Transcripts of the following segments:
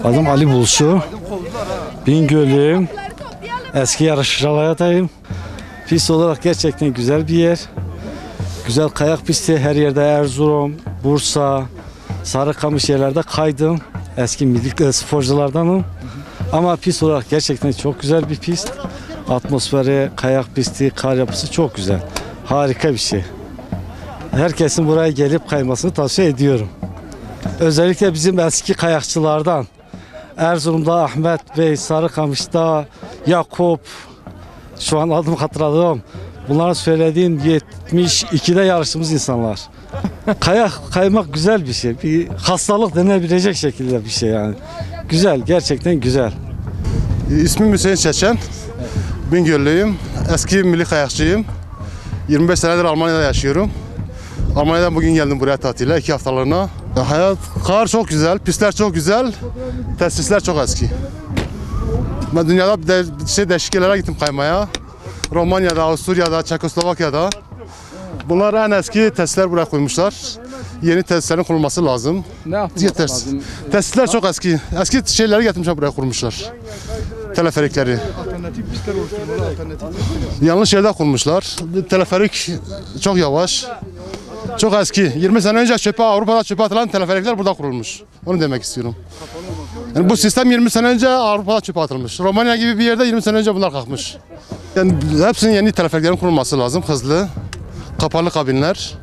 Adım Ali Bulsu. Bingöl'üm. Eski yarışçılardayım. Pist olarak gerçekten güzel bir yer. Güzel kayak pisti, her yerde Erzurum, Bursa, Sarıkamış yerlerde kaydım. Eski milli sporculardanım. Ama pist olarak gerçekten çok güzel bir pist. Atmosferi, kayak pisti, kar yapısı çok güzel. Harika bir şey. Herkesin buraya gelip kaymasını tavsiye ediyorum. Özellikle bizim eski kayakçılardan. Erzurum'da Ahmet Bey, Sarıkamış'ta Yakup, şu an adımı hatırladım. Bunların söylediğim 72'de yarıştığımız insanlar. Kaymak güzel bir şey. Bir hastalık denebilecek şekilde bir şey yani. Güzel, gerçekten güzel. İsmim Hüseyin Çeçen. Bingöllüyüm. Eski milli kayakçıyım. 25 senedir Almanya'da yaşıyorum. Almanya'dan bugün geldim buraya tatile 2 haftalığına. Kar çok güzel, pistler çok güzel, tesisler çok eski. Ben dünyada değişik yerlere gittim kaymaya. Romanya'da, Avusturya'da, Çekoslovakya'da. Bunlar en eski tesisler buraya koymuşlar. Yeni tesislerin kurulması lazım. Ne yapılması lazım? Tesisler çok eski. Eski şeyleri getirmişler buraya kurmuşlar. Teleferikleri. Alternatif pistler oluşturmalı, alternatif. Yanlış yerde kurmuşlar. Teleferik çok yavaş. Çok eski. 20 sene önce Avrupa'da çöpe atılan teleferikler burada kurulmuş. Onu demek istiyorum. Yani bu sistem 20 sene önce Avrupa'da çöpe atılmış. Romanya gibi bir yerde 20 sene önce bunlar kalkmış. Yani hepsinin yeni teleferiklerin kurulması lazım. Hızlı, kapalı kabinler.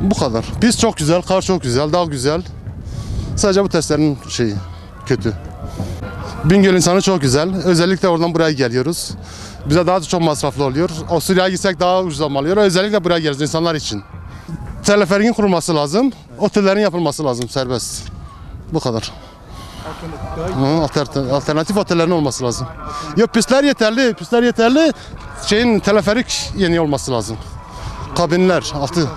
Bu kadar. Pist çok güzel, kar çok güzel, dağ güzel. Sadece bu testlerin şeyi kötü. Bingöl insanı çok güzel. Özellikle oradan buraya geliyoruz. Bize daha çok masraflı oluyor. Avusturya'ya gitsek daha ucuz alıyor. Özellikle buraya geliyoruz insanlar için. Teleferiğin kurulması lazım. Otellerin yapılması lazım serbest. Bu kadar. Alternatif otellerin olması lazım. Yok pistler yeterli. Pistler yeterli. Teleferik yeni olması lazım. Kabinler altı.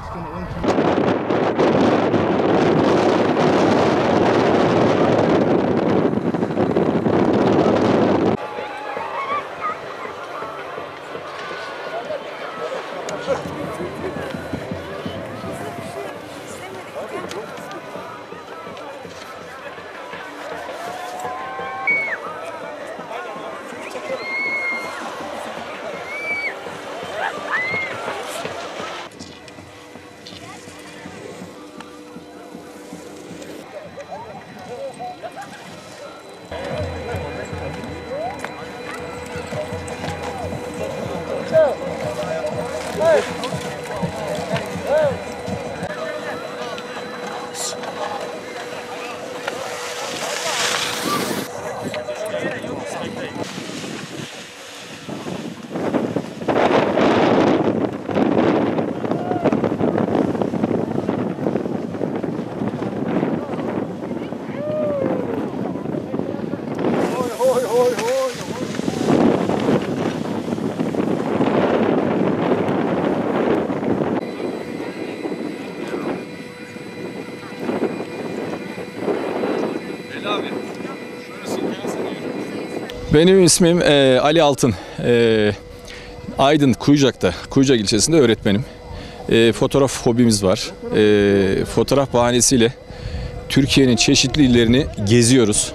Benim ismim Ali Altın. Aydın Kuyucak'ta, Kuyucak ilçesinde öğretmenim. Fotoğraf hobimiz var. Fotoğraf bahanesiyle Türkiye'nin çeşitli illerini geziyoruz.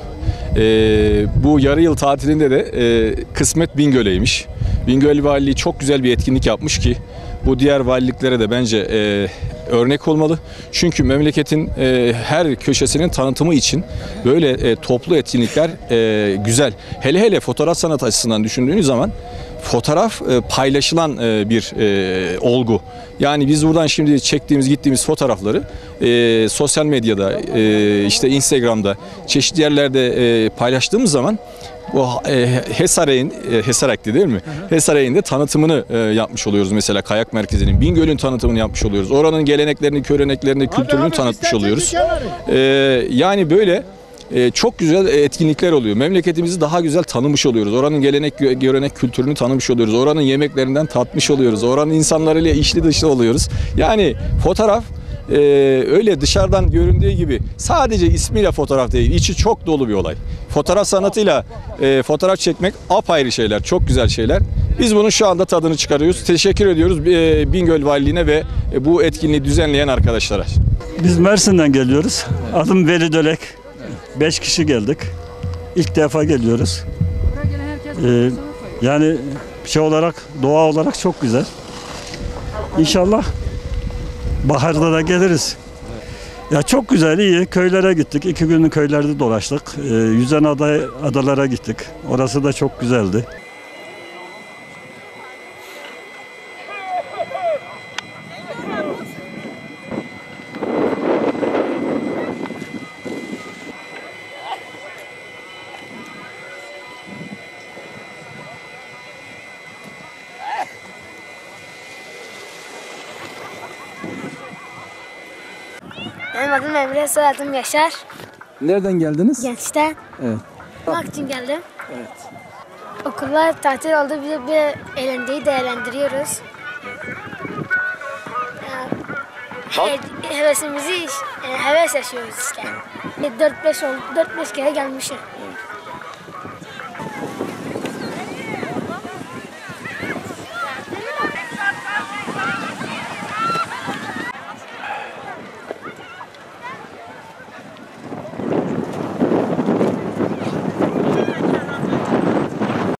Bu yarı yıl tatilinde de kısmet Bingöl'eymiş. Bingöl Valiliği çok güzel bir etkinlik yapmış ki bu diğer valiliklere de bence örnek olmalı. Çünkü memleketin her köşesinin tanıtımı için böyle toplu etkinlikler güzel. Hele hele fotoğraf sanatı açısından düşündüğünüz zaman fotoğraf paylaşılan bir olgu. Yani biz buradan şimdi çektiğimiz, gittiğimiz fotoğrafları sosyal medyada, işte Instagram'da, çeşitli yerlerde paylaştığımız zaman bu Hesarek'ti değil mi? Hesarek'in de tanıtımını yapmış oluyoruz mesela kayak merkezinin. Bingöl'ün tanıtımını yapmış oluyoruz. Oranın geleneklerini, göreneklerini, kültürünü tanıtmış oluyoruz. Yani böyle çok güzel etkinlikler oluyor. Memleketimizi daha güzel tanımış oluyoruz. Oranın gelenek, görenek kültürünü tanımış oluyoruz. Oranın yemeklerinden tatmış oluyoruz. Oranın insanlarıyla içli dışlı oluyoruz. Yani fotoğraf öyle dışarıdan göründüğü gibi sadece ismiyle fotoğraf değil, içi çok dolu bir olay. Fotoğraf sanatıyla fotoğraf çekmek apayrı şeyler, çok güzel şeyler. Biz bunun şu anda tadını çıkarıyoruz. Teşekkür ediyoruz Bingöl Valiliğine ve bu etkinliği düzenleyen arkadaşlara. Biz Mersin'den geliyoruz. Adım Veli Dölek. 5 kişi geldik. İlk defa geliyoruz. Yani şey olarak, doğa olarak çok güzel. İnşallah baharda da geliriz. Ya çok güzel, iyi. Köylere gittik. 2 gün köylerde dolaştık. Yüzen adalara gittik. Orası da çok güzeldi. Benim adım Emre, soyadım Yaşar. Nereden geldiniz? Gençten. Evet. Bak için geldim. Evet. Okullar tatil oldu, biz bir eğlenceyi değerlendiriyoruz. Hevesimizi heves yaşıyoruz işte. 4-5 kere gelmişim.